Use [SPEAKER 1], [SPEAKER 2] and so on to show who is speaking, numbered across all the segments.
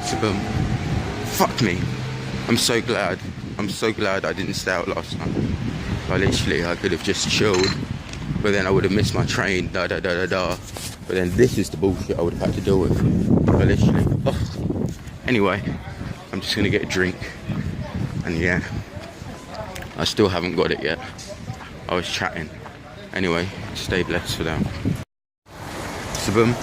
[SPEAKER 1] So boom. Fuck me. I'm so glad I didn't stay out last night. Like literally, I could have just chilled, but then I would have missed my train, But then this is the bullshit I would have had to deal with. Like literally. Oh. Anyway, I'm just gonna get a drink, and yeah, I still haven't got it yet. I was chatting. Anyway, stay blessed for now. So boom.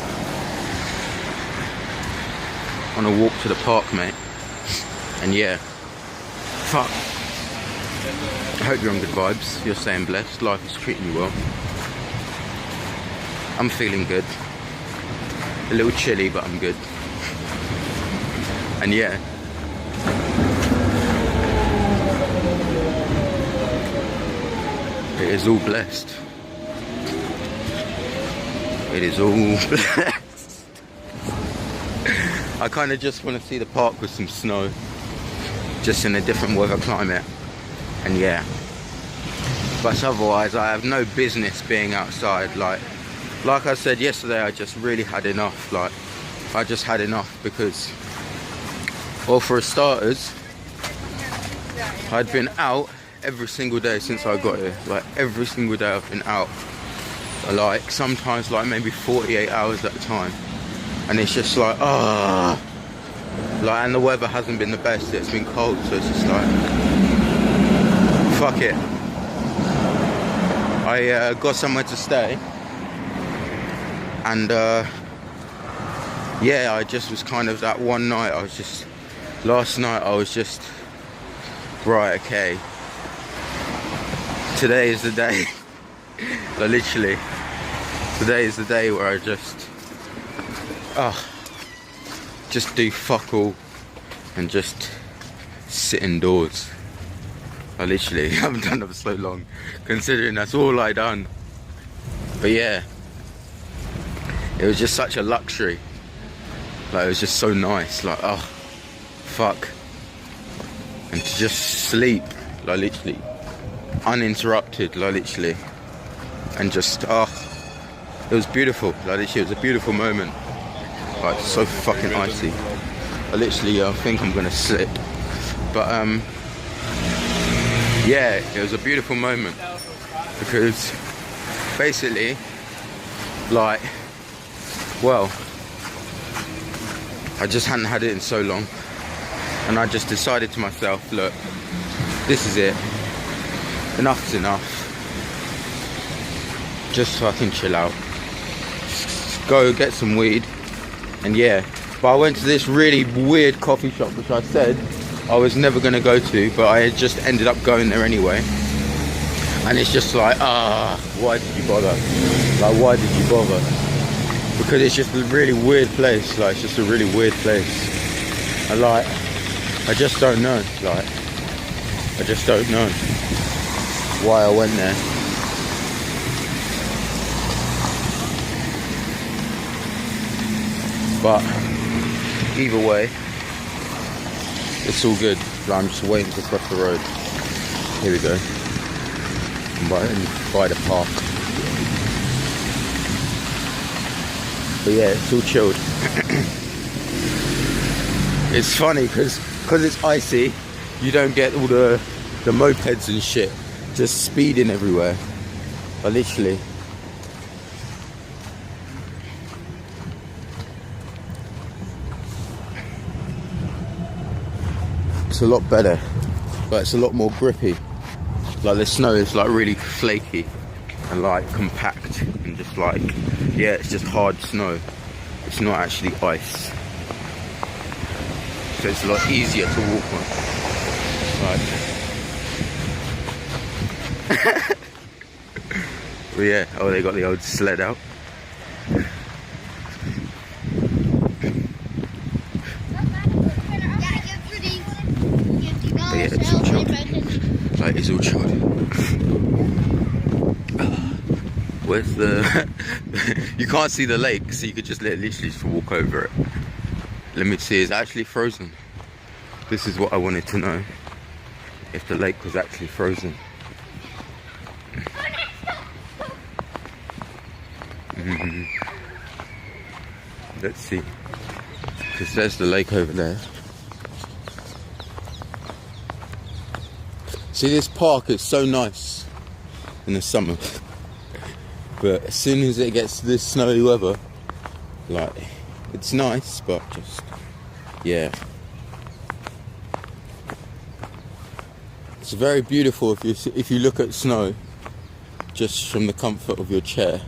[SPEAKER 1] On a walk to the park, mate. And yeah, fuck. I hope you're on good vibes. You're staying blessed. Life is treating you well. I'm feeling good. A little chilly, but I'm good. And yeah. It is all blessed. It is all blessed. I kind of just want to see the park with some snow. Just in a different weather climate. And yeah. But otherwise, I have no business being outside. Like I said yesterday, I just really had enough. Like, I just had enough because, well, for starters, I'd been out every single day since I got here. Like, every single day I've been out. Like, sometimes like maybe 48 hours at a time. And it's just like, ah. Like, and the weather hasn't been the best. It's been cold, so it's just like, fuck it. I got somewhere to stay. And yeah, I just was kind of that one night. Last night I was just, right, okay. Today is the day. Like, literally, today is the day where I just do fuck all and just sit indoors. I literally haven't done that for so long, considering that's all I done. But yeah, it was just such a luxury. Like, it was just so nice. Like, oh, fuck. And to just sleep, like literally, uninterrupted, like literally, and just, oh, it was beautiful. Like literally, it was a beautiful moment. Like, so fucking icy. I literally, I think I'm gonna slip. But yeah, it was a beautiful moment because basically, like, well, I just hadn't had it in so long, and I just decided to myself, look, this is it. Enough's enough. Just fucking chill out. Just go get some weed. And yeah, but I went to this really weird coffee shop which I said I was never going to go to, but I just ended up going there anyway. And it's just like, why did you bother? Like, why did you bother? Because it's just a really weird place. Like, it's just a really weird place. And like, I just don't know. Like, I just don't know why I went there. But either way, it's all good. I'm just waiting to cross the road. Here we go. By the park. But yeah, it's all chilled. It's funny because it's icy, you don't get all the mopeds and shit just speeding everywhere. But literally, it's a lot better, but it's a lot more grippy. Like, the snow is like really flaky and like compact and just like, yeah, it's just hard snow. It's not actually ice. So it's a lot easier to walk on. Like, but yeah, oh, they got the old sled out. But yeah, it's all chilled. Like, it's all chilled. Where's the... You can't see the lake, so you could just literally just walk over it. Let me see, it's actually frozen. This is what I wanted to know. If the lake was actually frozen. Let's see. because there's the lake over there. See, this park is so nice in the summer, but as soon as it gets this snowy weather, like, it's nice, but just, yeah. It's very beautiful if you look at snow just from the comfort of your chair,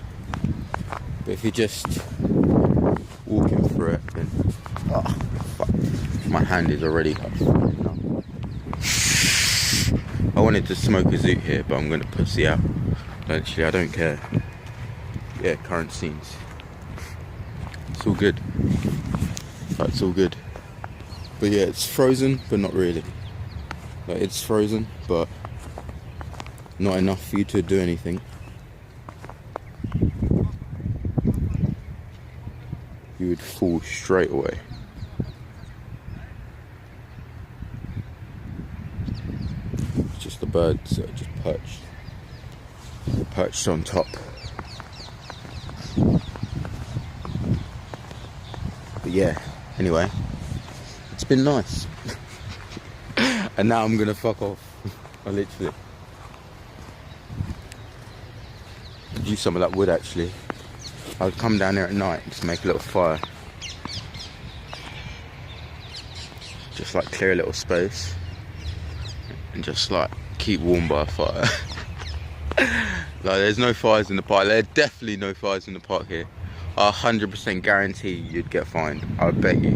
[SPEAKER 1] but if you're just walking through it, then fuck, my hand is already up. I wanted to smoke a zoot here, but I'm gonna pussy out. Actually, I don't care. Yeah, current scenes. It's all good. It's all good. But yeah, it's frozen, but not really. Like, it's frozen, but not enough for you to do anything. You would fall straight away. It's just the birds that are just perched on top. But yeah, anyway, it's been nice. And now I'm gonna fuck off. I literally use some of that wood actually. I'll come down there at night and just make a little fire. Just like clear a little space and just like keep warm by a fire. Like, there's no fires in the park. There are definitely no fires in the park here. I 100% guarantee you'd get fined. I bet you.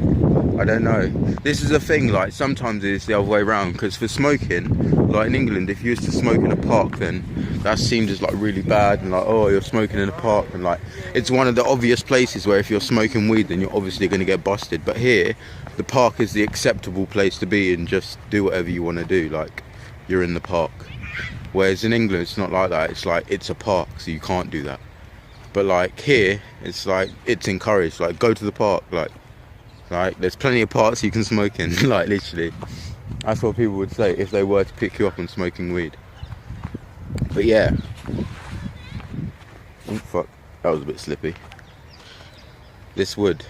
[SPEAKER 1] I don't know. This is the thing, like, sometimes it's the other way around, because for smoking, like in England, if you used to smoke in a park, then that seemed as like really bad, and like, oh, you're smoking in a park, and like, it's one of the obvious places where if you're smoking weed, then you're obviously going to get busted. But here, the park is the acceptable place to be and just do whatever you want to do, like, you're in the park. Whereas in England, it's not like that. It's like, it's a park, so you can't do that. But like here, it's like, it's encouraged, like, go to the park, like there's plenty of parks you can smoke in. Like, literally, that's what people would say if they were to pick you up on smoking weed. But yeah, oh fuck, that was a bit slippy. This wood,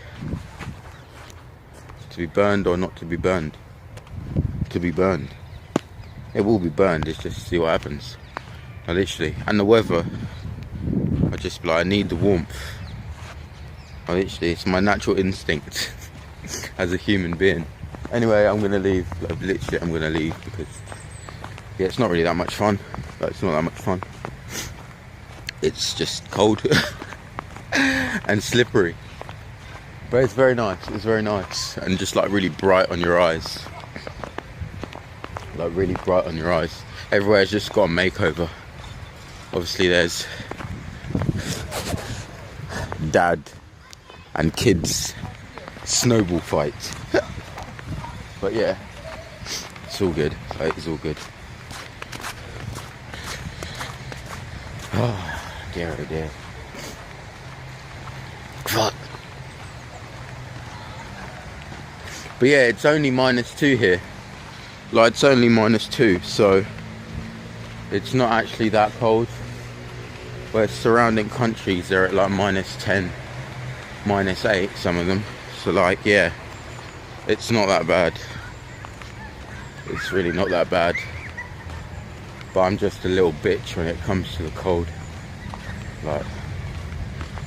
[SPEAKER 1] to be burned or not to be burned? To be burned. It will be burned, it's just to see what happens. Like, literally, and the weather, I just, like, I need the warmth. Like, literally, it's my natural instinct as a human being. Anyway, I'm gonna leave. Like, literally, I'm gonna leave because, yeah, it's not really that much fun. Like, it's not that much fun. It's just cold and slippery. But it's very nice. It's very nice, and just like really bright on your eyes. Like, really bright on your eyes. Everywhere's just got a makeover. Obviously, there's dad and kids snowball fight. But yeah, it's all good. It's all good. Oh dear, oh dear. Fuck. But yeah, it's only -2 here. Like, it's only -2, so it's not actually that cold. Where surrounding countries, they're at like -10, -8, some of them. So like, yeah, it's not that bad. It's really not that bad. But I'm just a little bitch when it comes to the cold. Like,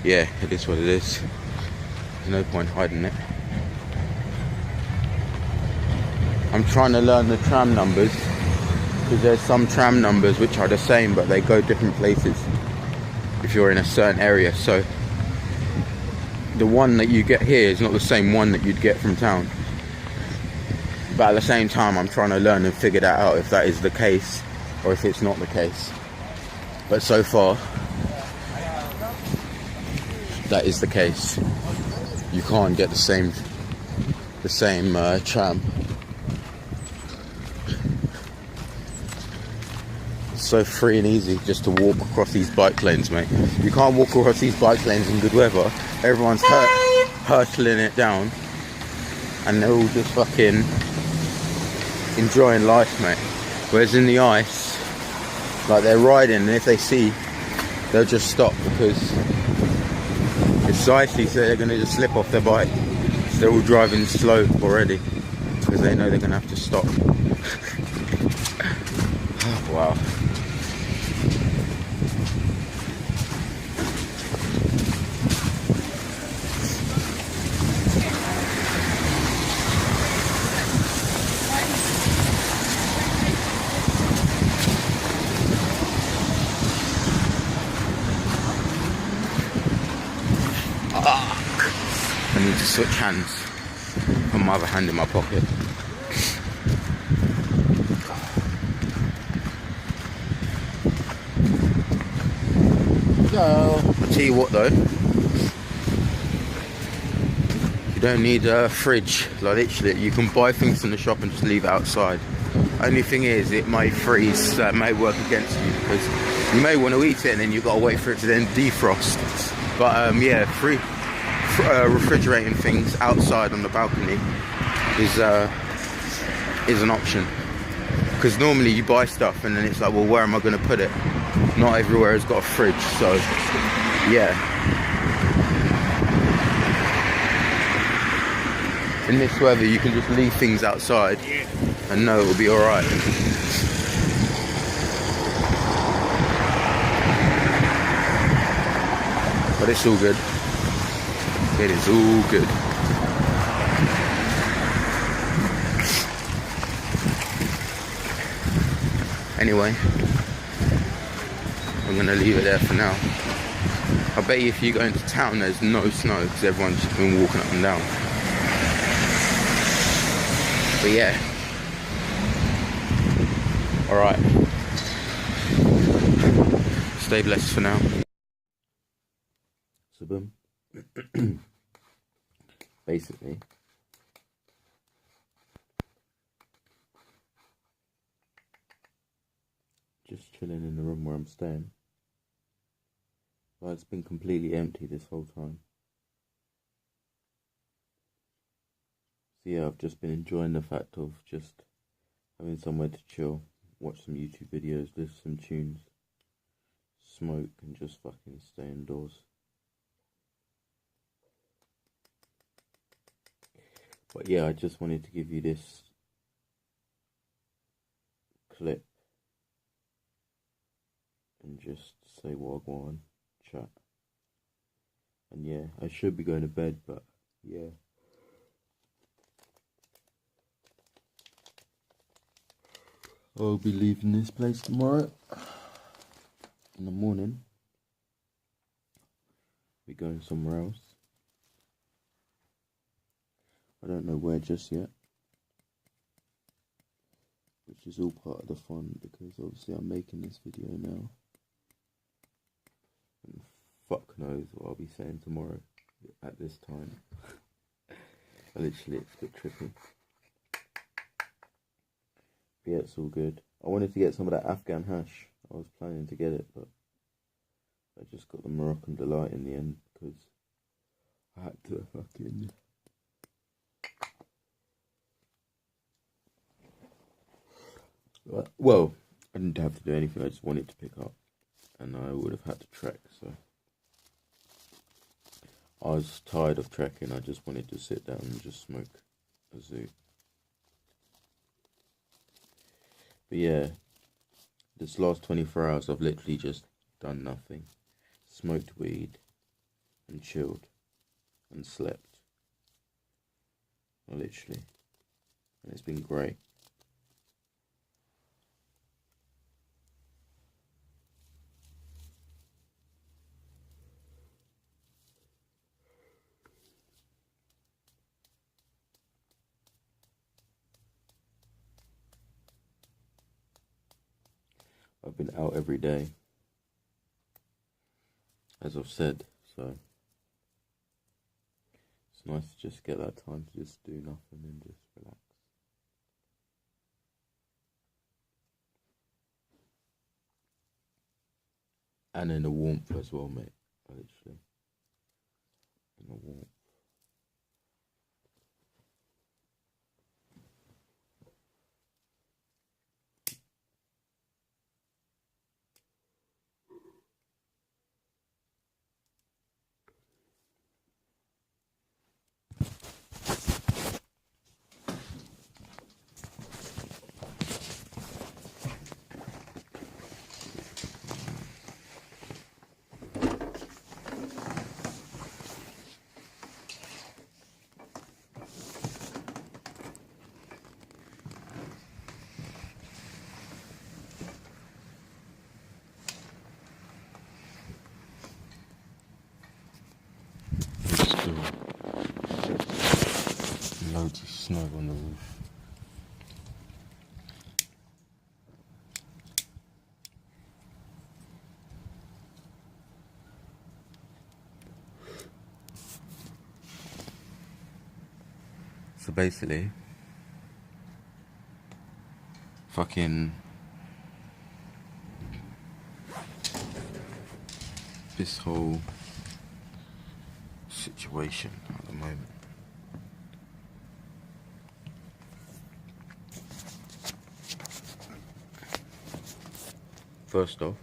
[SPEAKER 1] yeah, it is what it is. There's no point hiding it. I'm trying to learn the tram numbers, because there's some tram numbers which are the same, but they go different places if you're in a certain area. So the one that you get here is not the same one that you'd get from town. But at the same time, I'm trying to learn and figure that out, if that is the case or if it's not the case. But so far, that is the case. You can't get the same tram. It's so free and easy just to walk across these bike lanes, mate. You can't walk across these bike lanes in good weather. Everyone's hurtling it down, and they're all just fucking enjoying life, mate. Whereas in the ice, like, they're riding, and if they see, they'll just stop, because it's icy, so they're gonna just slip off their bike. So they're all driving slow already because they know they're gonna have to stop. Oh, wow. I need to switch hands. Put my other hand in my pocket. So, I'll tell you what though. You don't need a fridge. Like literally, you can buy things in the shop and just leave it outside. Only thing is, it may freeze, so it may work against you because you may want to eat it and then you've got to wait for it to then defrost. But yeah, refrigerating things outside on the balcony is an option, because normally you buy stuff and then it's like, well, where am I going to put it? Not everywhere has got a fridge, so yeah. In this weather you can just leave things outside and know it will be alright. But it's all good. It is all good. Anyway, I'm gonna leave it there for now. I bet you if you go into town there's no snow because everyone's just been walking up and down. But yeah. Alright. Stay blessed for now. So boom. Basically, just chilling in the room where I'm staying. But it's been completely empty this whole time. So yeah, I've just been enjoying the fact of just having somewhere to chill, watch some YouTube videos, listen to some tunes, smoke and just fucking stay indoors. But yeah, I just wanted to give you this clip and just say what I want, chat. And yeah, I should be going to bed, but yeah. I'll be leaving this place tomorrow. In the morning, we're going somewhere else. I don't know where just yet, which is all part of the fun because obviously I'm making this video now and fuck knows what I'll be saying tomorrow at this time. Literally, it's a bit trippy. But yeah, it's all good. I wanted to get some of that Afghan hash. I was planning to get it, but I just got the Moroccan Delight in the end because I had to fucking... Well, I didn't have to do anything, I just wanted to pick up. And I would have had to trek, so... I was tired of trekking, I just wanted to sit down and just smoke a zoo. But yeah, this last 24 hours I've literally just done nothing. Smoked weed and chilled and slept. Literally. And it's been great. I've been out every day, as I've said, so it's nice to just get that time to just do nothing and just relax. And in the warmth as well, mate, literally, in the warmth. Snow on the roof. So basically, fucking this whole situation at the moment. First off,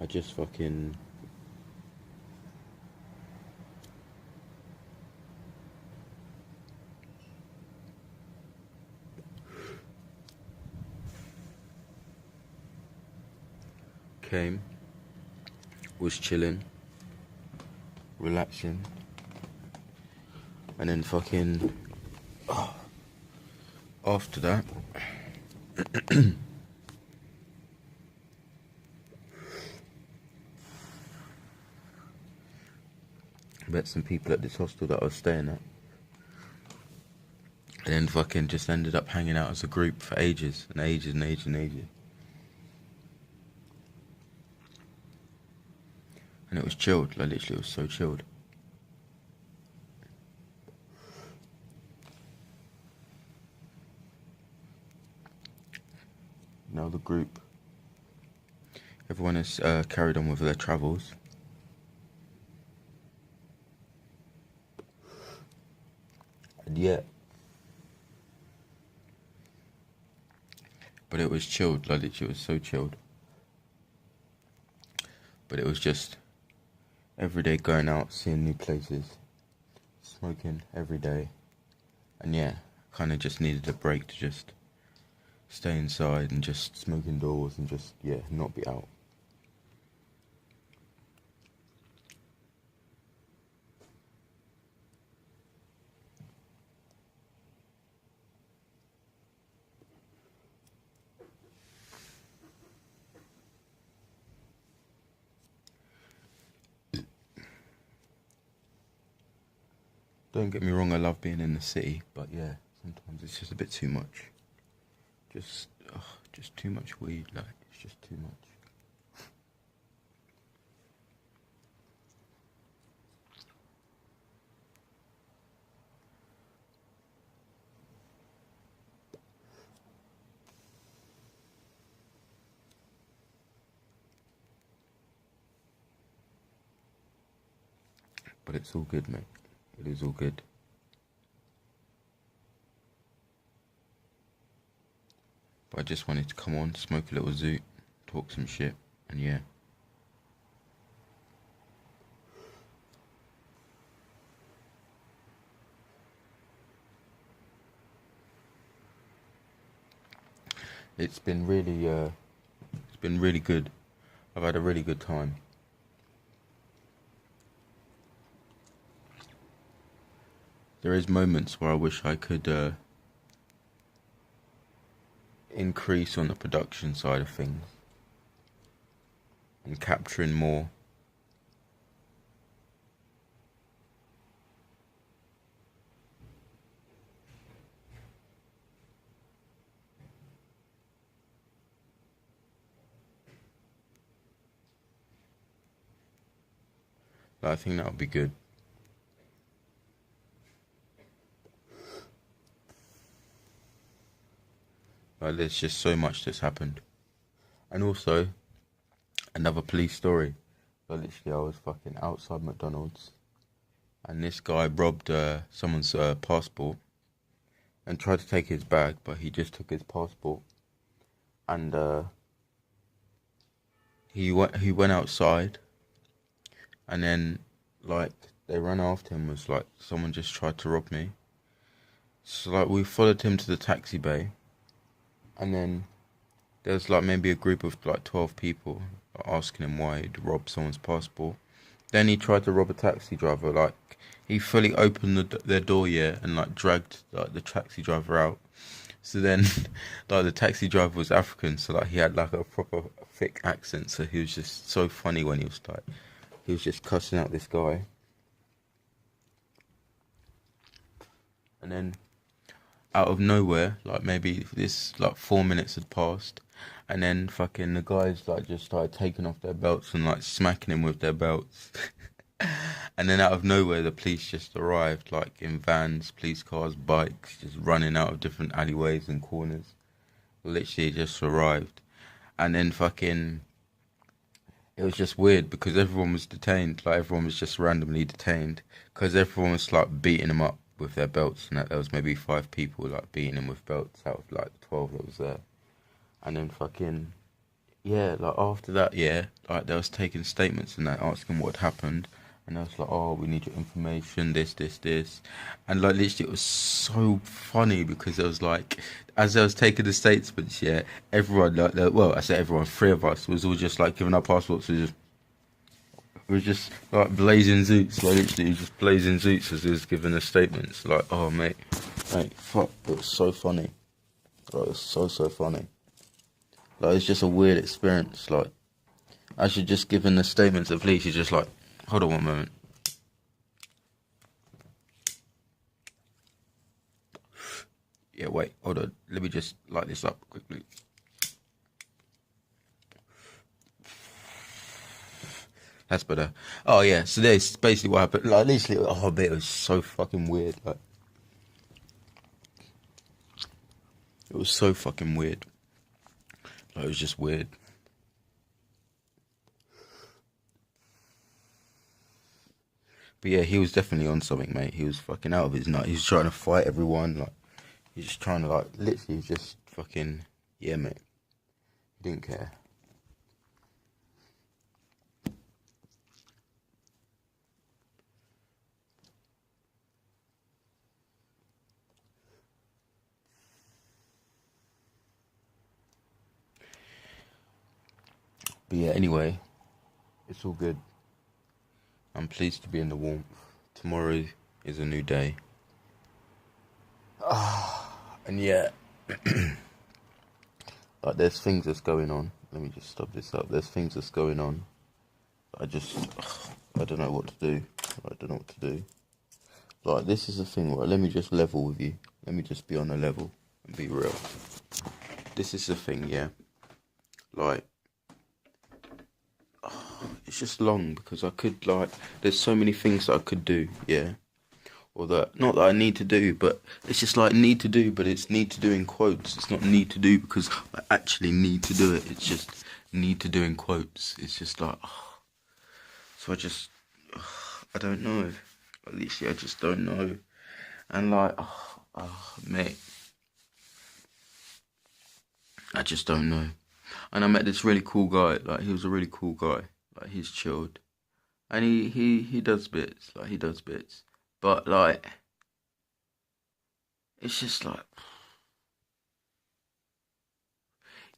[SPEAKER 1] I just fucking came, was chilling, relaxing, and then fucking after that met some people at this hostel that I was staying at, and then fucking just ended up hanging out as a group for ages and ages and ages and ages. And it was chilled, like literally it was so chilled. Now the group, everyone has carried on with their travels. And yet, but it was chilled, like literally it was so chilled. But it was just every day going out, seeing new places, smoking every day. And yeah, kind of just needed a break to just stay inside and just smoke indoors and just, yeah, not be out. Don't get me wrong, I love being in the city, but yeah, sometimes it's just a bit too much. Just too much weed, like, it's just too much. But it's all good, mate. It is all good. But I just wanted to come on, smoke a little zoot, talk some shit, and yeah. It's been really good. I've had a really good time. There is moments where I wish I could increase on the production side of things and capturing more. But I think that would be good. Like, there's just so much that's happened. And also, another police story. So literally, I was fucking outside McDonald's, and this guy robbed someone's passport and tried to take his bag, but he just took his passport. And he went outside, and then like they ran after him. Was like someone just tried to rob me. So like we followed him to the taxi bay. And then there was like maybe a group of like 12 people asking him why he'd robbed someone's passport. Then he tried to rob a taxi driver. Like he fully opened their door, yeah, and like dragged like the taxi driver out. So then, like the taxi driver was African, so like he had like a proper thick accent. So he was just so funny when he was like he was just cussing out this guy. And then out of nowhere, like maybe this like 4 minutes had passed, and then fucking the guys like just started taking off their belts and like smacking him with their belts. And then out of nowhere the police just arrived, like in vans, police cars, bikes, just running out of different alleyways and corners. Literally just arrived. And then fucking it was just weird because everyone was detained, like everyone was just randomly detained because everyone was like beating them up with their belts, and that there was maybe 5 people like beating them with belts out of like 12 that was there. And then fucking yeah, like after that, yeah, like they was taking statements and that, asking what had happened, and I was like, oh, we need your information, this, and like literally it was so funny because it was like, as I was taking the statements, yeah, everyone like, well, I say everyone, 3 of us was all just like giving our passports, we were just like blazing zoots, like literally just blazing zoots as he was giving the statements, like, oh mate, fuck, it was so funny, like, it was so funny. Like, it's just a weird experience. Like, as you're just giving the statements of police, you're just like, hold on one moment. Yeah, wait, hold on. Let me just light this up quickly. That's better. Oh, yeah, so that's basically what happened. Like, literally, oh, man, it was so fucking weird. Like, it was so fucking weird. Like, it was just weird. But yeah, he was definitely on something, mate. He was fucking out of his nut. He was trying to fight everyone. Like, he was just trying to, like, literally just fucking, yeah, mate. He didn't care. But yeah, anyway, it's all good. I'm pleased to be in the warmth. Tomorrow is a new day. And yeah, like there's things that's going on. Let me just stop this up. There's things that's going on. I don't know what to do. I don't know what to do. Like, this is the thing, right? Let me just level with you. Let me just be on a level and be real. This is the thing, yeah. Like, it's just long because I could, like, there's so many things that I could do, yeah. Or that, not that I need to do, but it's just like need to do, but it's need to do in quotes. It's not need to do because I actually need to do it. It's just need to do in quotes. It's just like, so I don't know. Literally, I just don't know. And like, mate, I just don't know. And I met this really cool guy. Like, he was a really cool guy. Like, he's chilled, and he does bits. Like, he does bits, but like, it's just like,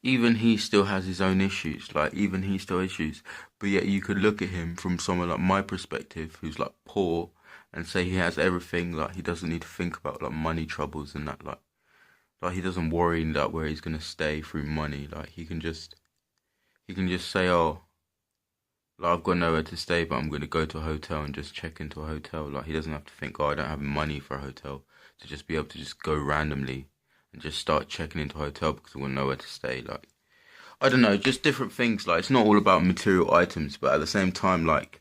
[SPEAKER 1] even he still has his own issues. Like, even he still issues. But yet, you could look at him from someone like my perspective, who's like poor, and say he has everything. Like, he doesn't need to think about like money troubles and that. Like he doesn't worry that where he's gonna stay through money. Like, he can just say, oh, like, I've got nowhere to stay, but I'm going to go to a hotel and just check into a hotel. Like, he doesn't have to think, oh, I don't have money for a hotel. To just be able to just go randomly and just start checking into a hotel because I want nowhere to stay. Like, I don't know, just different things. Like, it's not all about material items, but at the same time, like,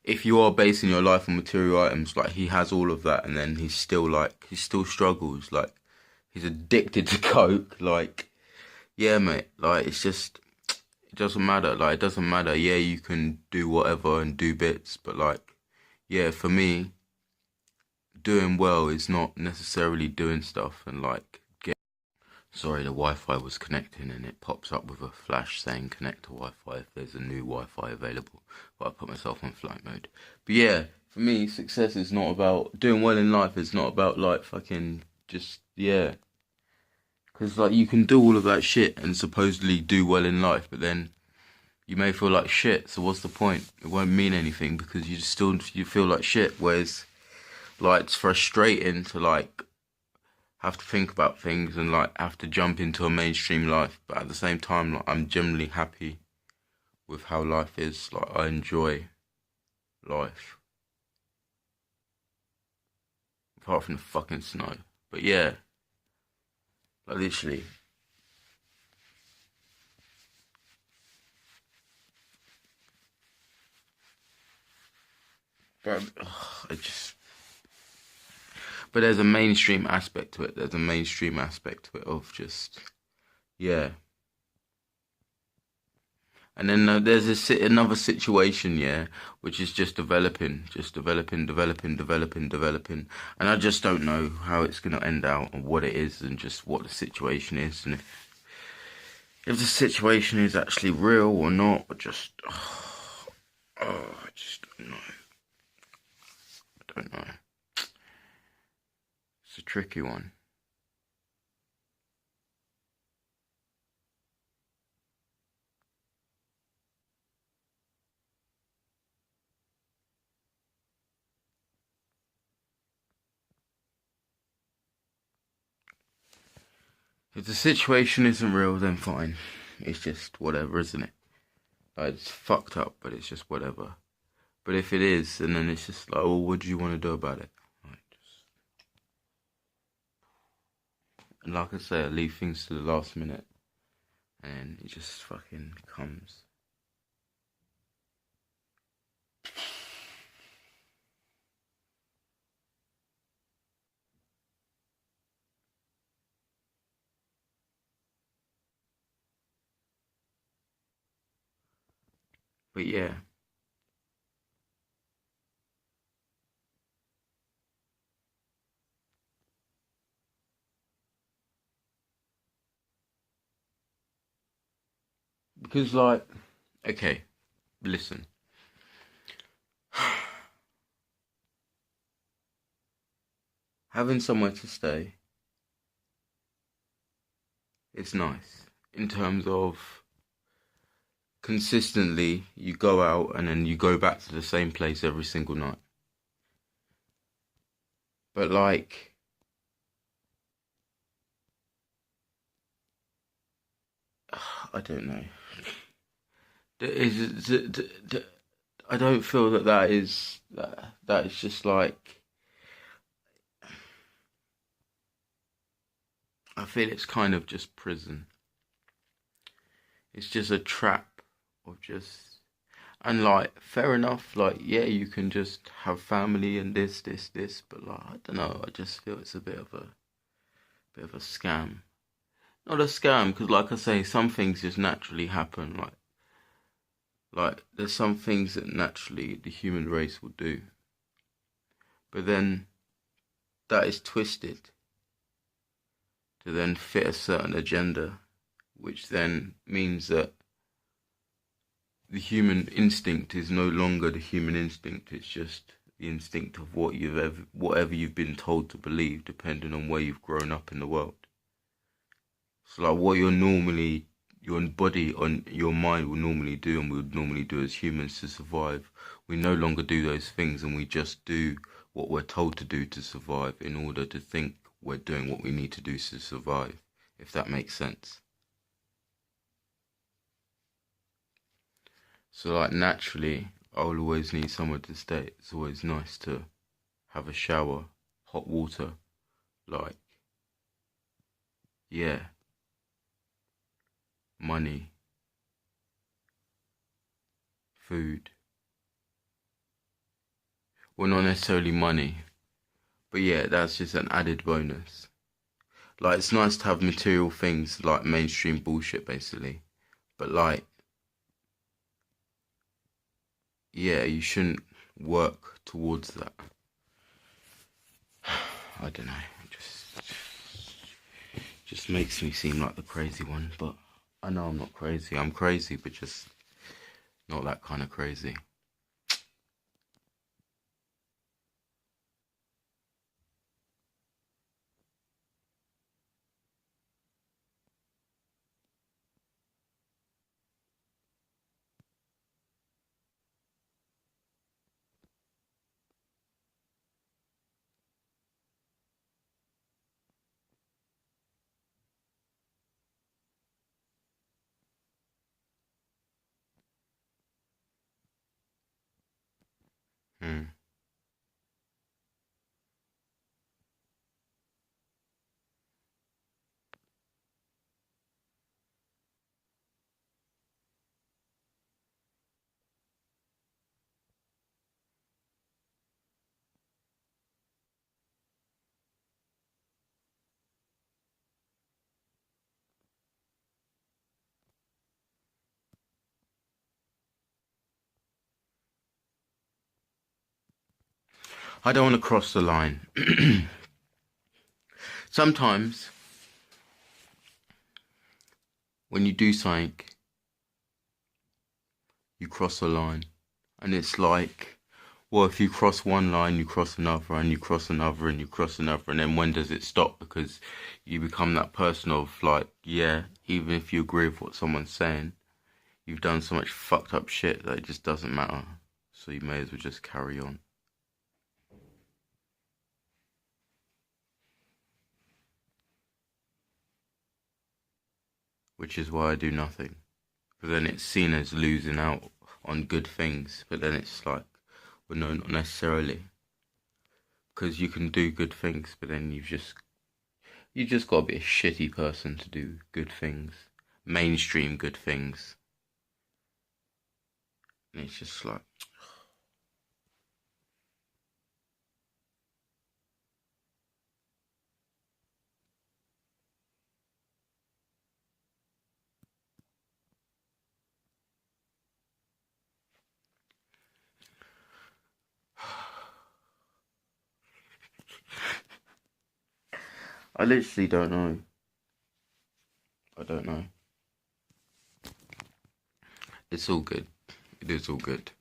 [SPEAKER 1] if you are basing your life on material items, like, he has all of that, and then he still struggles. Like, he's addicted to coke. Like, yeah, mate. Like, it's just, it doesn't matter. Like, it doesn't matter. Yeah, you can do whatever and do bits, but like, yeah, for me, doing well is not necessarily doing stuff and like Sorry, the Wi-Fi was connecting and it pops up with a flash saying connect to Wi-Fi if there's a new Wi-Fi available. But I put myself on flight mode. But yeah, for me, success is not about doing well in life. It's not about like fucking just, yeah. Because like you can do all of that shit and supposedly do well in life, but then you may feel like shit. So what's the point? It won't mean anything because you feel like shit. Whereas like it's frustrating to like have to think about things and like have to jump into a mainstream life, but at the same time, like, I'm generally happy with how life is. Like, I enjoy life. Apart from the fucking snow. But yeah, like literally. But I just. But there's a mainstream aspect to it. There's a mainstream aspect to it of just, yeah. And then there's another situation, yeah, which is just developing, developing. And I just don't know how it's going to end out and what it is and just what the situation is. And if the situation is actually real or not, or just, I just don't know. I don't know. It's a tricky one. If the situation isn't real, then fine. It's just whatever, isn't it? Like, it's fucked up, but it's just whatever. But if it is, and then it's just like, oh, what do you want to do about it? And like I say, I leave things to the last minute, and it just fucking comes. But yeah. Because, like, okay, listen. Having somewhere to stay is nice. In terms of consistently, you go out and then you go back to the same place every single night. But, like, I don't know. I don't feel that is just like, I feel it's kind of just prison. It's just a trap of just, and like, fair enough, like, yeah, you can just have family and this, but like, I don't know, I just feel it's a bit of a scam. Not a scam, because like I say, some things just naturally happen, like there's some things that naturally the human race will do. But then that is twisted to then fit a certain agenda, which then means that the human instinct is no longer the human instinct. It's just the instinct of whatever you've been told to believe, depending on where you've grown up in the world. So like what your body and your mind will normally do and we would normally do as humans to survive, we no longer do those things and we just do what we're told to do to survive in order to think we're doing what we need to do to survive, if that makes sense. So like naturally, I'll always need somewhere to stay. It's always nice to have a shower, hot water, like, yeah, money, food. Well, not necessarily money, but yeah, that's just an added bonus. Like, it's nice to have material things like mainstream bullshit, basically. But like, yeah, you shouldn't work towards that. I don't know. Just makes me seem like the crazy one, but I know I'm not crazy. I'm crazy, but just not that kind of crazy. I don't want to cross the line. Sometimes when you do something, you cross a line, and it's like, well, if you cross one line, you cross another, and you cross another, and you cross another, and then when does it stop? Because you become that person of like, yeah, even if you agree with what someone's saying, you've done so much fucked up shit that it just doesn't matter. So you may as well just carry on. Which is why I do nothing. But then it's seen as losing out on good things. But then it's like, well, no, not necessarily. Because you can do good things, but then you just got to be a shitty person to do good things. Mainstream good things. And it's just like... I literally don't know. I don't know. It's all good. It is all good.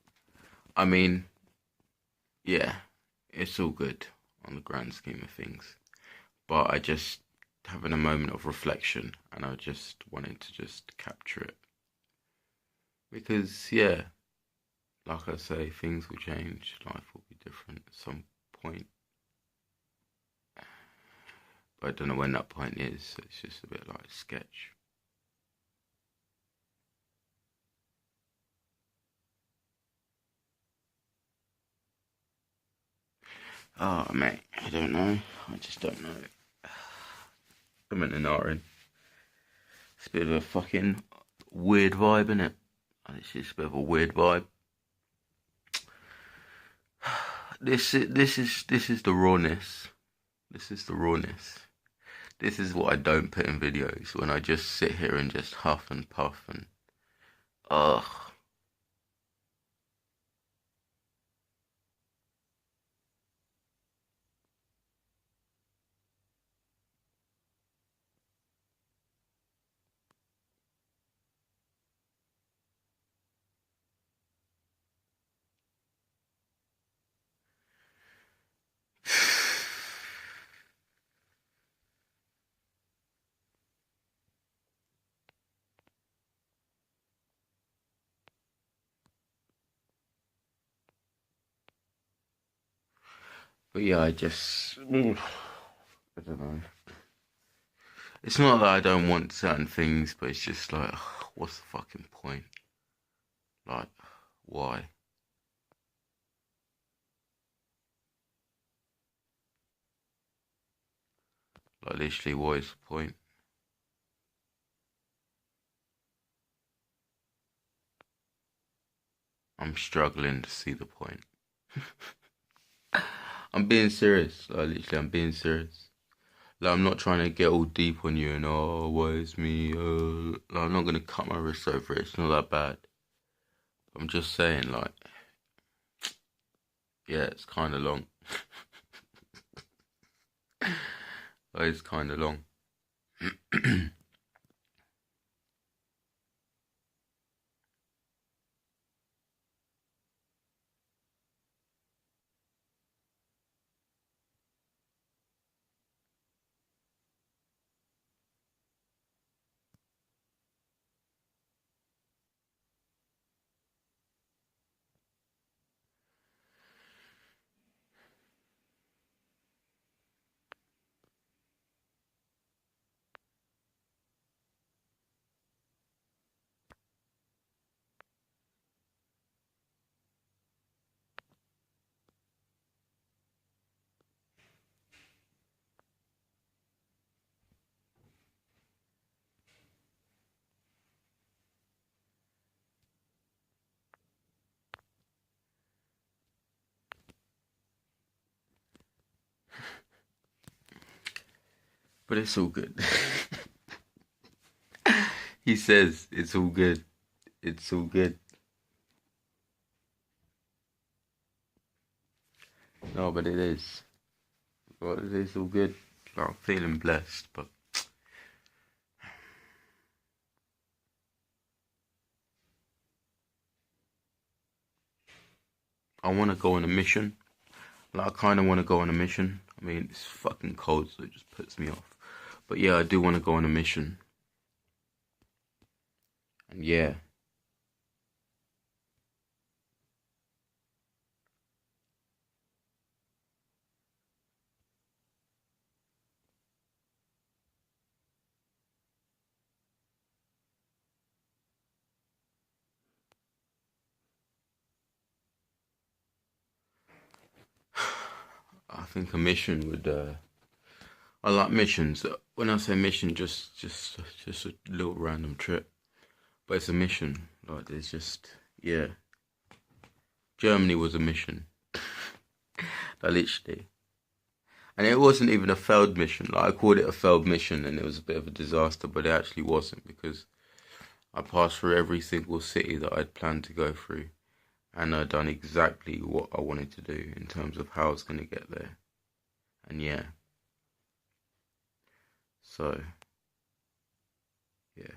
[SPEAKER 1] I mean, yeah, it's all good on the grand scheme of things. But I just having a moment of reflection, and I just wanted to just capture it. Because, yeah, like I say, things will change. Life will be different at some point. But I don't know when that point is, so it's just a bit like a sketch. Oh, mate, I don't know. I just don't know. I'm in an Narin. It's a bit of a fucking weird vibe, innit? It's just a bit of a weird vibe. This is the rawness. This is the rawness. This is what I don't put in videos, when I just sit here and just huff and puff and... Ugh. But yeah, I don't know. It's not that I don't want certain things, but it's just like, ugh, what's the fucking point? Like, why? Like, literally, what is the point? I'm struggling to see the point. I'm being serious. Like, literally, I'm being serious. Like, I'm not trying to get all deep on you and, oh, why is me, like, I'm not going to cut my wrist over it. It's not that bad. I'm just saying, like, yeah, it's kind of long. It's kind of long. But it's all good. He says it's all good. It's all good. No, but it is. Well, it is all good. Like, I'm feeling blessed, but I want to go on a mission. Like, I kind of want to go on a mission. I mean, it's fucking cold, so it just puts me off. But yeah, I do want to go on a mission. And yeah. I think a mission would, I like missions. When I say mission, just a little random trip. But it's a mission. Like, there's just, yeah. Germany was a mission. Like, literally. And it wasn't even a failed mission. Like, I called it a failed mission and it was a bit of a disaster, but it actually wasn't, because I passed through every single city that I'd planned to go through. And I'd done exactly what I wanted to do in terms of how I was going to get there. And yeah. So, yeah.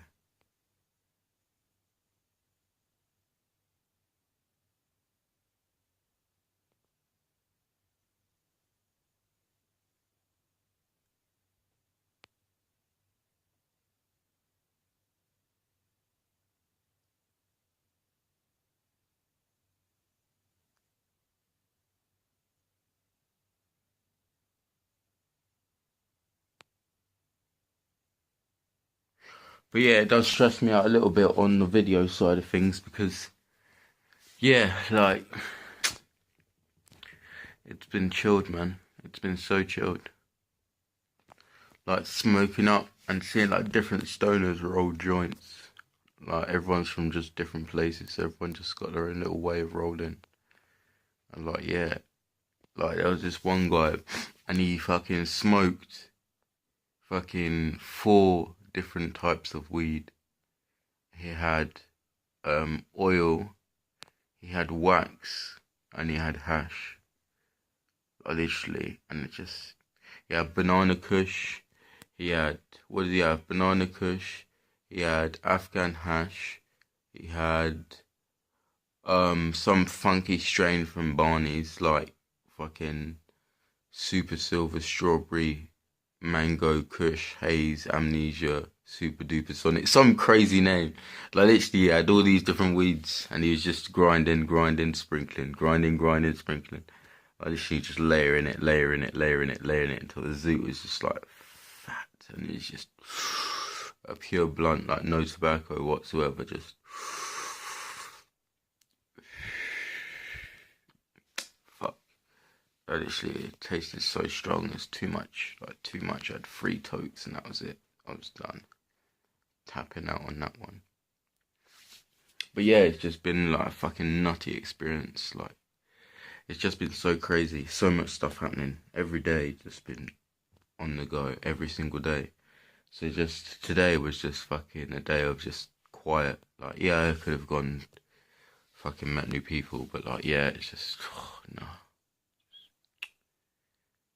[SPEAKER 1] But yeah, it does stress me out a little bit on the video side of things, because, yeah, like, it's been chilled, man. It's been so chilled. Like, smoking up and seeing, like, different stoners roll joints. Like, everyone's from just different places. Everyone just got their own little way of rolling. And, like, yeah. Like, there was this one guy, and he fucking smoked fucking 4 different types of weed. He had oil, he had wax, and he had hash. Literally, and it just, he had banana kush, he had, what did he have? Banana kush, he had Afghan hash, he had some funky strain from Barney's, like fucking super silver strawberry mango kush haze amnesia super duper sonic, some crazy name. Like, literally, he had all these different weeds and he was just grinding, sprinkling, grinding, sprinkling. Like, literally just layering it until the zoot was just like fat, and it's just a pure blunt, like no tobacco whatsoever, just fuck. Literally, it tasted so strong. It's too much, like too much. I had 3 tokes and that was it. I was done. Tapping out on that one. But yeah, it's just been like a fucking nutty experience. Like, it's just been so crazy. So much stuff happening every day. Just been on the go every single day. So just today was just fucking a day of just quiet. Like, yeah, I could have gone fucking met new people, but like, yeah, it's just, oh,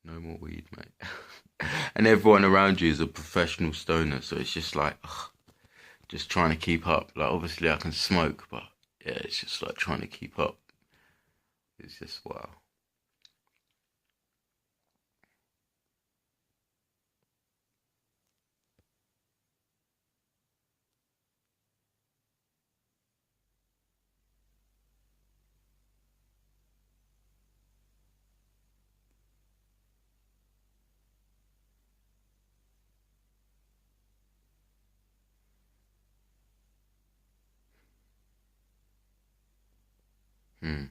[SPEAKER 1] no more weed, mate. And everyone around you is a professional stoner, so it's just like, ugh, just trying to keep up. Like, obviously I can smoke, but yeah, it's just like trying to keep up. It's just, wow. Hmm.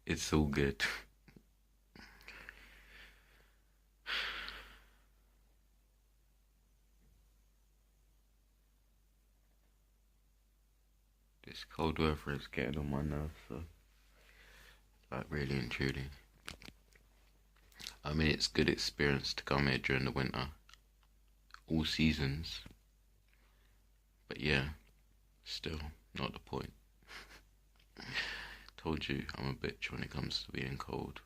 [SPEAKER 1] It's all good. This cold weather is getting on my nerves, so like really and truly. I mean, it's good experience to come here during the winter, all seasons. But yeah, still not the point. Told you I'm a bitch when it comes to being cold.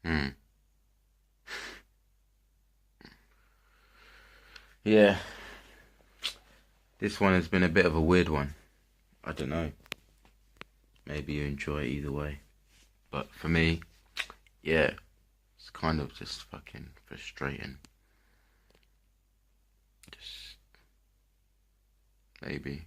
[SPEAKER 1] Hmm. Yeah, this one has been a bit of a weird one. I don't know. Maybe you enjoy it either way. But for me, yeah, it's kind of just fucking frustrating. Just maybe.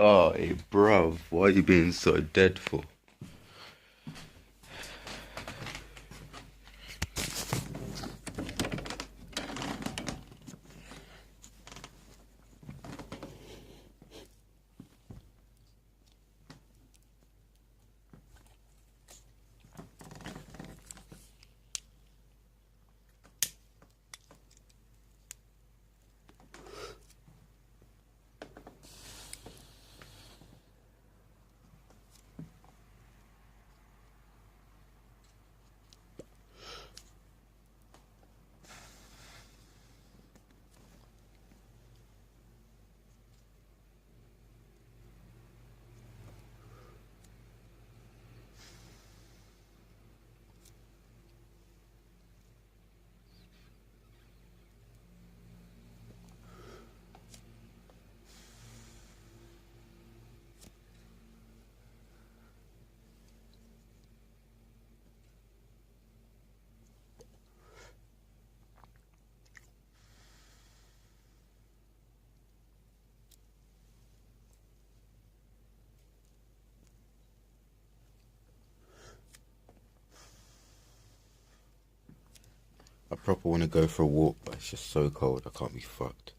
[SPEAKER 1] Oh, hey, bruv, why are you being so dead for? I proper want to go for a walk, but it's just so cold, I can't be fucked.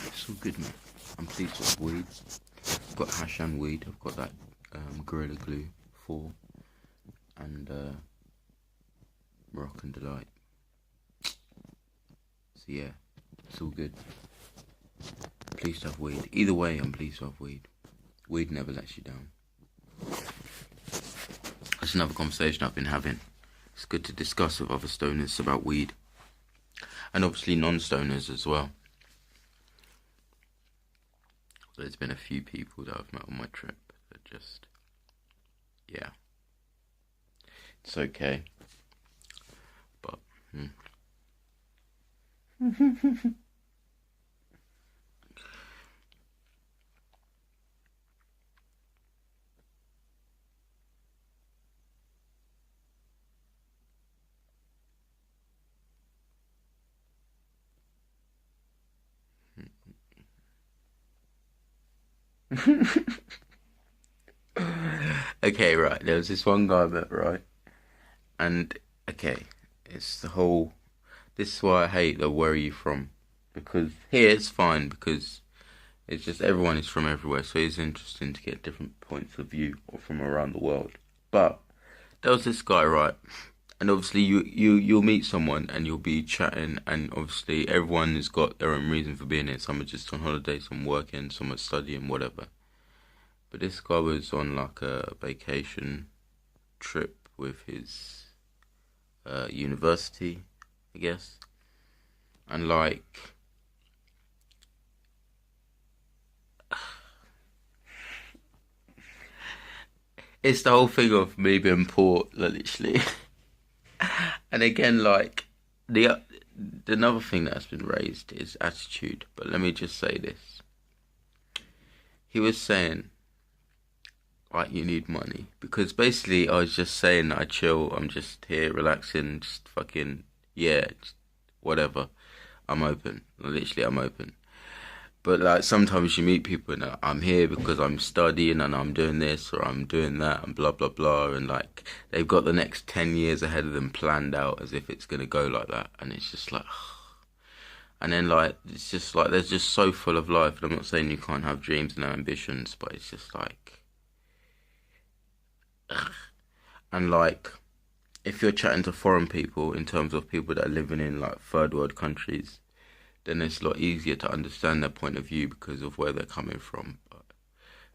[SPEAKER 1] It's all good, man. I'm pleased with weed. I've got Hashan weed. I've got that Gorilla Glue 4 and Moroccan Delight. So yeah, it's all good. Pleased to have weed. Either way, I'm pleased to have weed. Weed never lets you down. That's another conversation I've been having. It's good to discuss with other stoners about weed. And obviously non-stoners as well. There's been a few people that I've met on my trip that just, yeah, it's okay, but okay, right, there was this one guy I met, right, and, okay, it's the whole, this is why I hate the where are you from, because here it's fine, because it's just everyone is from everywhere, so it's interesting to get different points of view or from around the world, but there was this guy, right, and obviously you'll meet someone and you'll be chatting, and obviously everyone has got their own reason for being here. Some are just on holiday, some working, some are studying, whatever. But this guy was on like a vacation trip with his university, I guess, and like it's the whole thing of me being poor, like, literally. And again, like the another thing that's been raised is attitude. But let me just say this: he was saying, like, you need money, because basically I was just saying that I chill. I'm just here relaxing, just fucking yeah, just whatever. I'm open. Literally, I'm open. But like sometimes you meet people and I'm here because I'm studying and I'm doing this or I'm doing that and blah blah blah, and like they've got the next 10 years ahead of them planned out as if it's gonna go like that, and it's just like and then like it's just like they're just so full of life, and I'm not saying you can't have dreams and ambitions, but it's just like and like if you're chatting to foreign people in terms of people that are living in like third world countries, then it's a lot easier to understand their point of view because of where they're coming from. But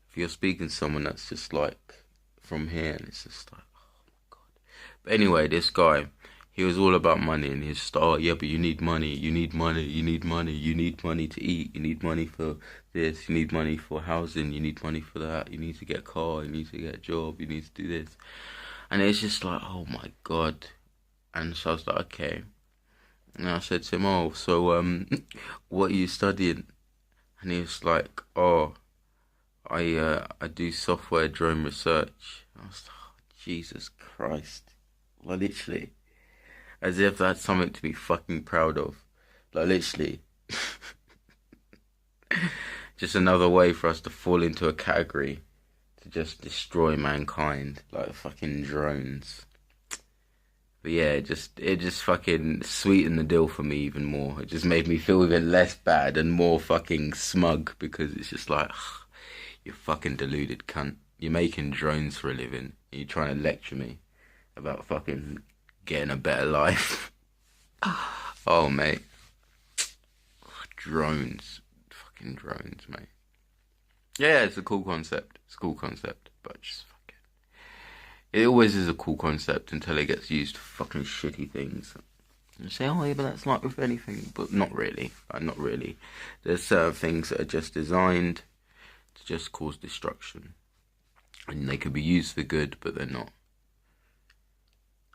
[SPEAKER 1] if you're speaking to someone that's just like from here, and it's just like, oh my God. But anyway, this guy, he was all about money, and he's just, oh yeah, but you need money, you need money, you need money, you need money to eat, you need money for this, you need money for housing, you need money for that, you need to get a car, you need to get a job, you need to do this. And it's just like, oh my God. And so I was like, okay. And I said to him, oh, so, what are you studying? And he was like, oh, I do software drone research. I was like, oh, Jesus Christ. Like, literally. As if that's something to be fucking proud of. Like, literally. Just another way for us to fall into a category to just destroy mankind. Like, fucking drones. But yeah, it just fucking sweetened the deal for me even more. It just made me feel even less bad and more fucking smug, because it's just like, you fucking deluded cunt. You're making drones for a living. You're trying to lecture me about fucking getting a better life. Oh, mate. Drones. Fucking drones, mate. Yeah, it's a cool concept. It's a cool concept, but just it always is a cool concept until it gets used for fucking shitty things. You say, oh yeah, but that's like with anything. But not really. Not really. There's certain things that are just designed to just cause destruction. And they could be used for good, but they're not.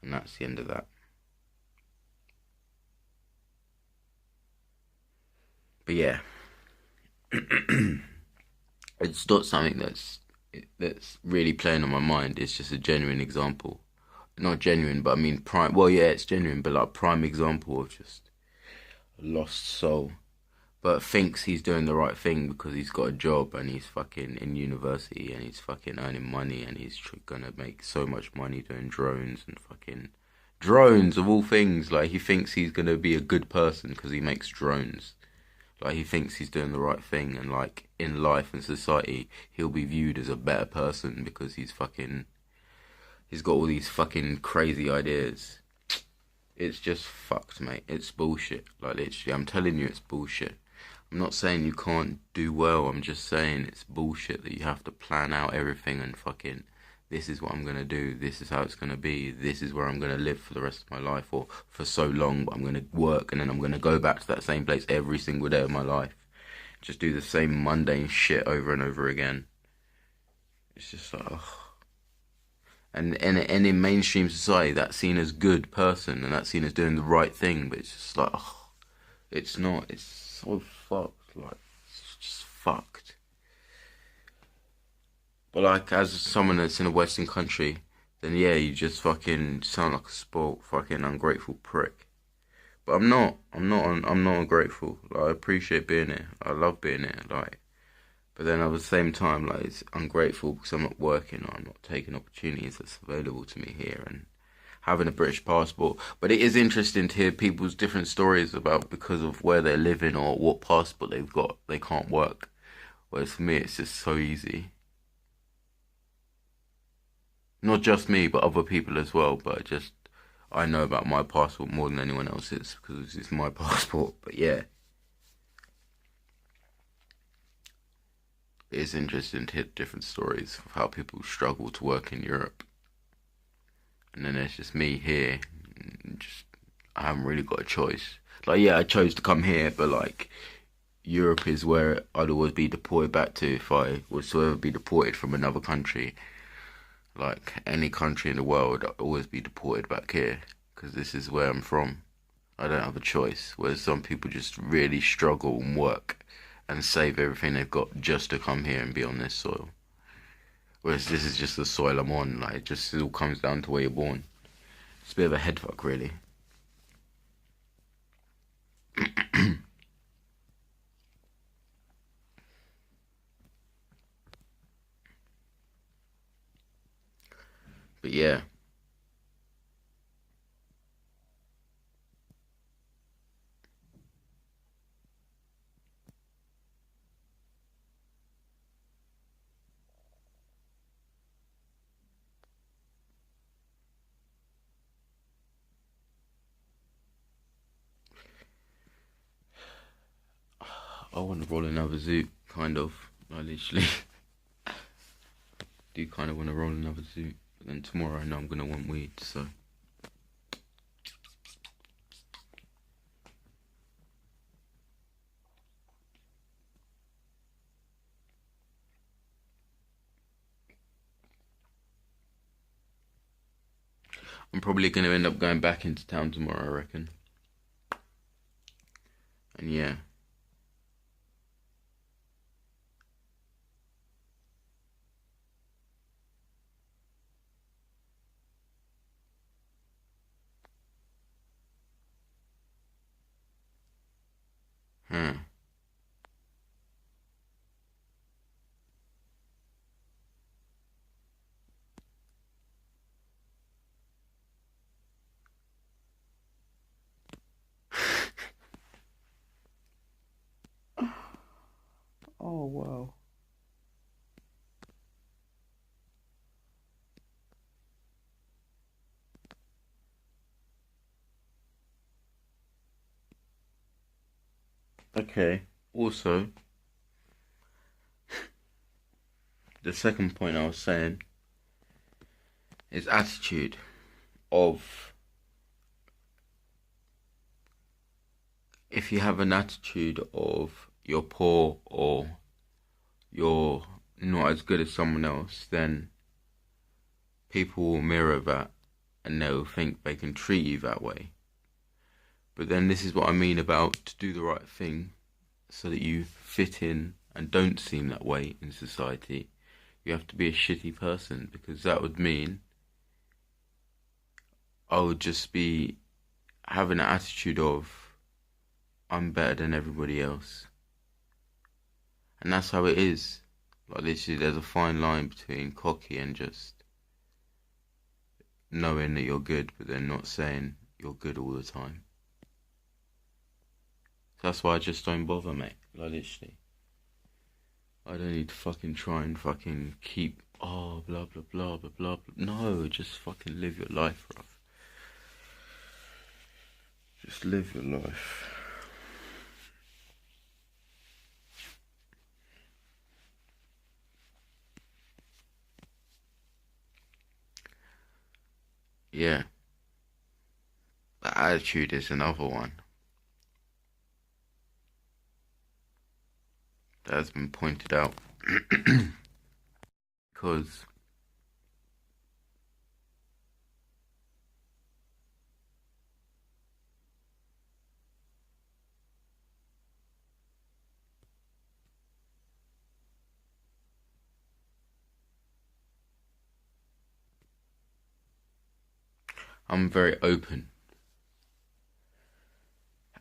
[SPEAKER 1] And that's the end of that. But yeah. It's not something that's really playing on my mind. It's just a genuine example. Not genuine, but I mean prime. Well, yeah, it's genuine, but like prime example of just a lost soul. But thinks he's doing the right thing because he's got a job and he's fucking in university and he's fucking earning money and he's gonna make so much money doing drones and fucking drones of all things. Like he thinks he's gonna be a good person because he makes drones. Like, he thinks he's doing the right thing, and like in life and society, he'll be viewed as a better person because he's got all these fucking crazy ideas. It's just fucked, mate. It's bullshit. Like, literally, I'm telling you, it's bullshit. I'm not saying you can't do well. I'm just saying it's bullshit that you have to plan out everything and fucking, this is what I'm going to do. This is how it's going to be. This is where I'm going to live for the rest of my life, or for so long, but I'm going to work and then I'm going to go back to that same place every single day of my life. Just do the same mundane shit over and over again. It's just like, ugh. And in mainstream society, that's seen as good person and that's seen as doing the right thing, but it's just like, ugh, it's not. It's so fucked. Like, it's just fucked. But like, as someone that's in a Western country, then yeah, you just fucking sound like a spoiled, fucking ungrateful prick. But I'm not. I'm not ungrateful. Like, I appreciate being here. I love being here. Like, but then at the same time, like, it's ungrateful because I'm not working or I'm not taking opportunities that's available to me here and having a British passport. But it is interesting to hear people's different stories about because of where they're living or what passport they've got, they can't work. Whereas for me, it's just so easy. Not just me, but other people as well. But just, I know about my passport more than anyone else's because it's my passport. But yeah. It's interesting to hear different stories of how people struggle to work in Europe. And then there's just me here. And just, I haven't really got a choice. Like, yeah, I chose to come here, but like, Europe is where I'd always be deported back to if I was to ever be deported from another country. Like, any country in the world, I'd always be deported back here. Because this is where I'm from. I don't have a choice. Whereas some people just really struggle and work and save everything they've got just to come here and be on this soil. Whereas this is just the soil I'm on. Like, it all comes down to where you're born. It's a bit of a head fuck, really. But yeah. I want to roll another zoot, kind of. I literally do kind of want to roll another zoot. But then tomorrow I know I'm going to want weed, so. I'm probably going to end up going back into town tomorrow, I reckon. And yeah. Huh. Oh, wow. Okay. Also, the second point I was saying is attitude of, if you have an attitude of you're poor or you're not as good as someone else, then people will mirror that and they'll think they can treat you that way. But then this is what I mean about to do the right thing so that you fit in and don't seem that way in society. You have to be a shitty person, because that would mean I would just be having an attitude of I'm better than everybody else. And that's how it is. Like, literally, there's a fine line between cocky and just knowing that you're good, but then not saying you're good all the time. That's why I just don't bother, mate. Like, literally. I don't need to fucking try and fucking keep, oh, blah, blah, blah, blah, blah, blah. No, just fucking live your life, bruv. Just live your life. Yeah. The attitude is another one that has been pointed out. Because I'm very open.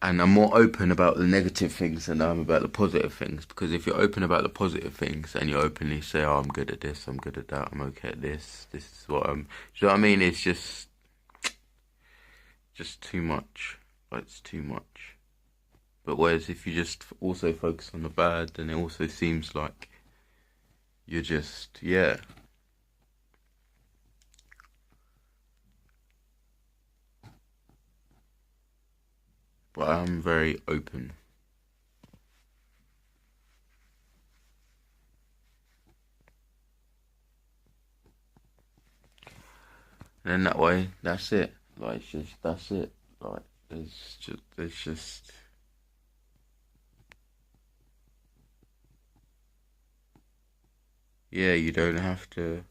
[SPEAKER 1] And I'm more open about the negative things than I am about the positive things. Because if you're open about the positive things and you openly say, oh, I'm good at this, I'm good at that, I'm okay at this is what I'm... Do you know what I mean? It's just too much. Like, it's too much. But whereas if you just also focus on the bad, then it also seems like you're just, yeah. But I'm very open. And then that way, that's it. Like, it's just, that's it. Like, there's just... Yeah, you don't have to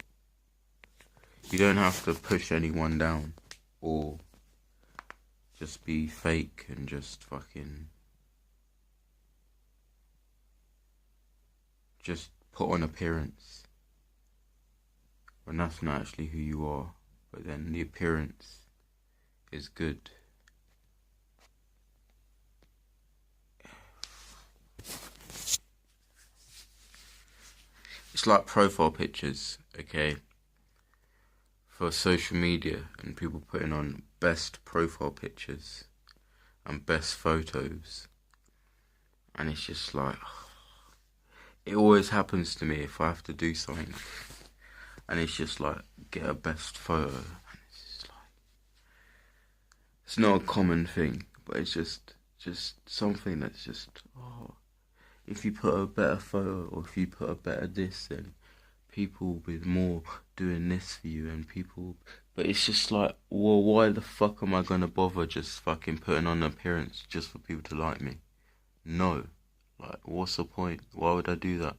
[SPEAKER 1] push anyone down or just be fake and just fucking just put on appearance when that's not actually who you are, but then the appearance is good. It's like profile pictures, okay, for social media, and people putting on best profile pictures and best photos, and it's just like, it always happens to me if I have to do something, and it's just like, get a best photo, and it's just like, it's not a common thing, but it's just something that's just, oh, if you put a better photo, or if you put a better this, then people will be more doing this for you, and people... But it's just like, well, why the fuck am I gonna bother just fucking putting on an appearance just for people to like me? No. Like, what's the point? Why would I do that?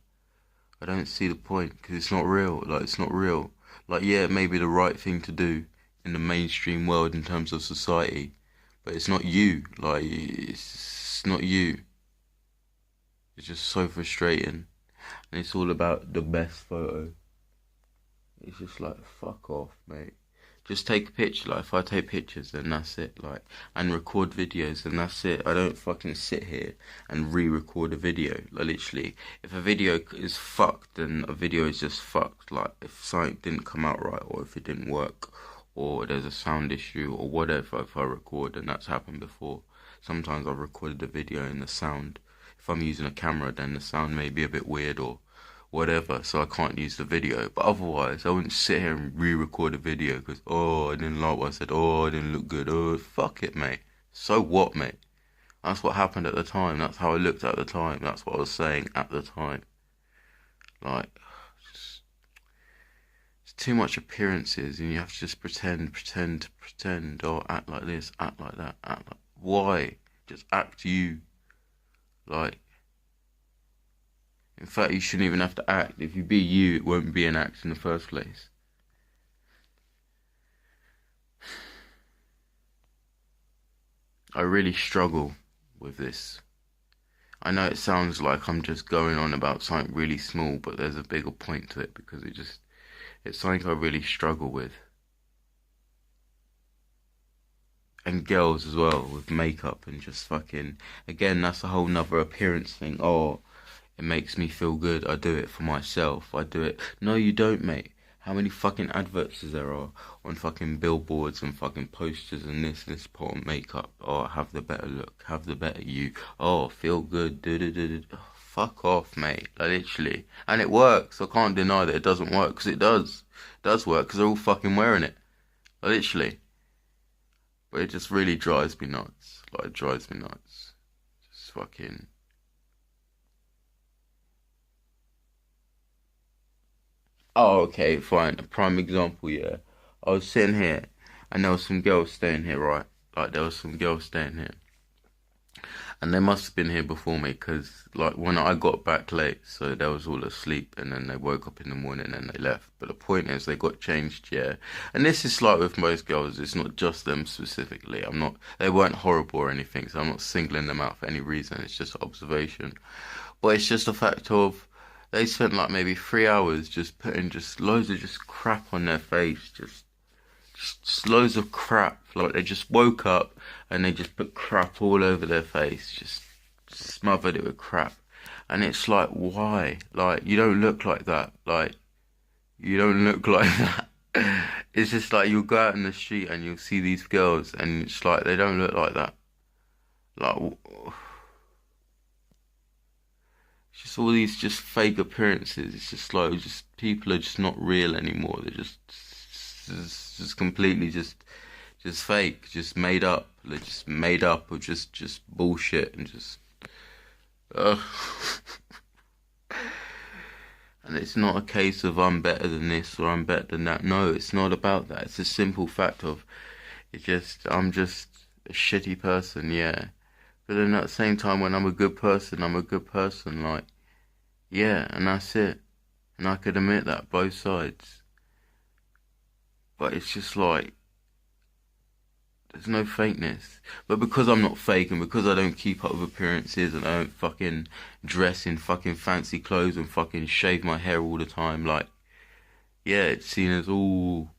[SPEAKER 1] I don't see the point, because it's not real. Like, it's not real. Like, yeah, it may be the right thing to do in the mainstream world in terms of society, but it's not you. Like, it's not you. It's just so frustrating. And it's all about the best photo. It's just like, fuck off, mate. Just take a picture. Like, if I take pictures, then that's it. Like, and record videos, then that's it. I don't fucking sit here and re-record a video. Like, literally, if a video is fucked, then a video is just fucked. Like, if something didn't come out right, or if it didn't work, or there's a sound issue, or whatever, if I record, and that's happened before. Sometimes I've recorded a video and the sound, if I'm using a camera, then the sound may be a bit weird or whatever, so I can't use the video. But otherwise, I wouldn't sit here and re-record a video because, oh, I didn't like what I said, oh, I didn't look good, oh, fuck it, mate. So what, mate? That's what happened at the time. That's how I looked at the time. That's what I was saying at the time. Like, it's too much appearances, and you have to just pretend, or act like this, act like that, act like... Why? Just act you. Like, in fact, you shouldn't even have to act. If you be you, it won't be an act in the first place. I really struggle with this. I know it sounds like I'm just going on about something really small, but there's a bigger point to it, because it's something I really struggle with. And girls as well, with makeup and just fucking... Again, that's a whole nother appearance thing. Oh, it makes me feel good. I do it for myself. I do it... No, you don't, mate. How many fucking adverts is there are on fucking billboards and fucking posters and this put on makeup? Oh, have the better look, have the better you. Oh, feel good. Oh, fuck off, mate. Like, literally. And it works. I can't deny that it doesn't work, because it does. It does work, because they're all fucking wearing it. Like, literally. But it just really drives me nuts. Like, it drives me nuts. Just fucking... Oh, okay, fine. A prime example, yeah. I was sitting here, and there was some girls staying here, right? Like, there was some girls staying here. And they must have been here before me, because, like, when I got back late, so they was all asleep, and then they woke up in the morning and they left. But the point is, they got changed, yeah. And this is like with most girls, it's not just them specifically. They weren't horrible or anything, so I'm not singling them out for any reason. It's just observation. But it's just a fact of, they spent like maybe 3 hours just putting just loads of just crap on their face, just loads of crap. Like, they just woke up and they just put crap all over their face, just smothered it with crap. And it's like, why? Like, you don't look like that. Like, you don't look like that. It's just like, you'll go out in the street and you'll see these girls and it's like, they don't look like that. Like, it's just all these just fake appearances. It's just like, people are just not real anymore. They're just completely just fake, just made up. They're just made up of just bullshit and just. And it's not a case of I'm better than this or I'm better than that. No, it's not about that. It's a simple fact of, I'm just a shitty person, yeah. But then at the same time, when I'm a good person, I'm a good person, like, yeah, and that's it. And I could admit that, both sides. But it's just like, there's no fakeness. But because I'm not fake and because I don't keep up with appearances and I don't fucking dress in fucking fancy clothes and fucking shave my hair all the time, like, yeah, it's seen as all,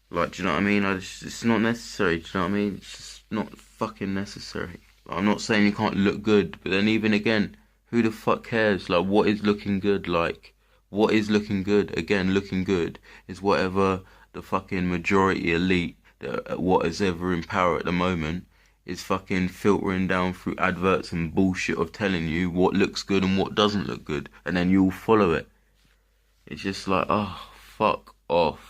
[SPEAKER 1] like, do you know what I mean? It's not necessary, do you know what I mean? It's just not fucking necessary. Like, I'm not saying you can't look good, but then even again, who the fuck cares? Like, what is looking good? Like, what is looking good? Again, looking good is whatever the fucking majority elite, what is ever in power at the moment, is fucking filtering down through adverts and bullshit of telling you what looks good and what doesn't look good, and then you'll follow it. It's just like, oh, fuck off.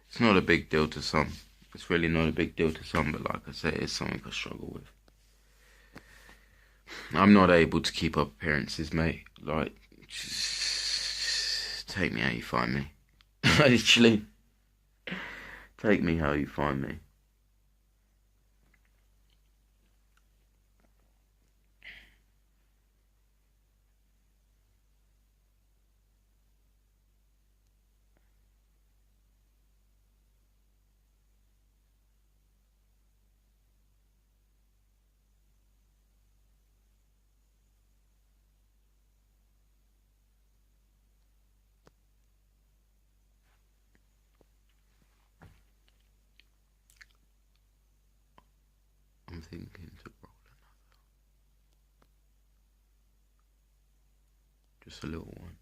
[SPEAKER 1] It's not a big deal to some. It's really not a big deal to some, but like I say, it's something I struggle with. I'm not able to keep up appearances, mate. Like, just take me how you find me. Literally. Take me how you find me. I'm thinking to roll another. Just a little one.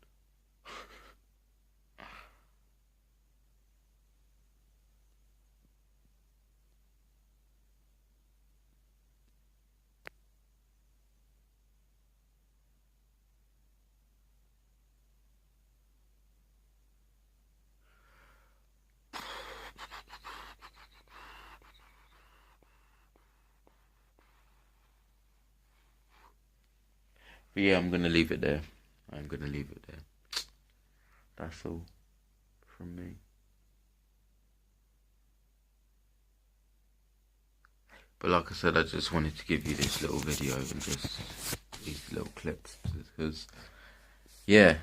[SPEAKER 1] But yeah, I'm gonna leave it there. I'm gonna leave it there. That's all from me. But like I said, I just wanted to give you this little video and just these little clips because, yeah,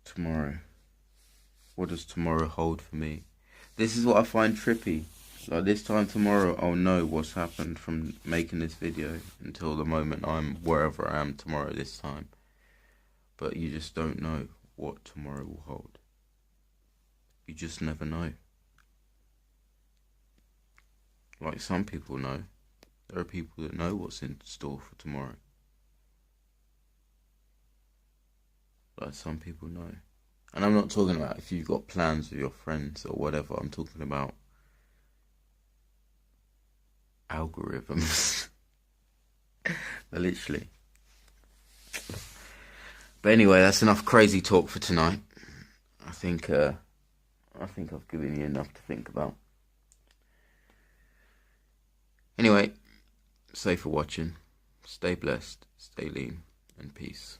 [SPEAKER 1] tomorrow. What does tomorrow hold for me? This is what I find trippy. Like, this time tomorrow, I'll know what's happened from making this video until the moment I'm wherever I am tomorrow this time. But you just don't know what tomorrow will hold. You just never know. Like some people know. There are people that know what's in store for tomorrow. Like some people know. And I'm not talking about if you've got plans with your friends or whatever. I'm talking about algorithms. Literally. But anyway, that's enough crazy talk for tonight. I think I've given you enough to think about. Anyway, stay for watching. Stay blessed, stay lean, and peace.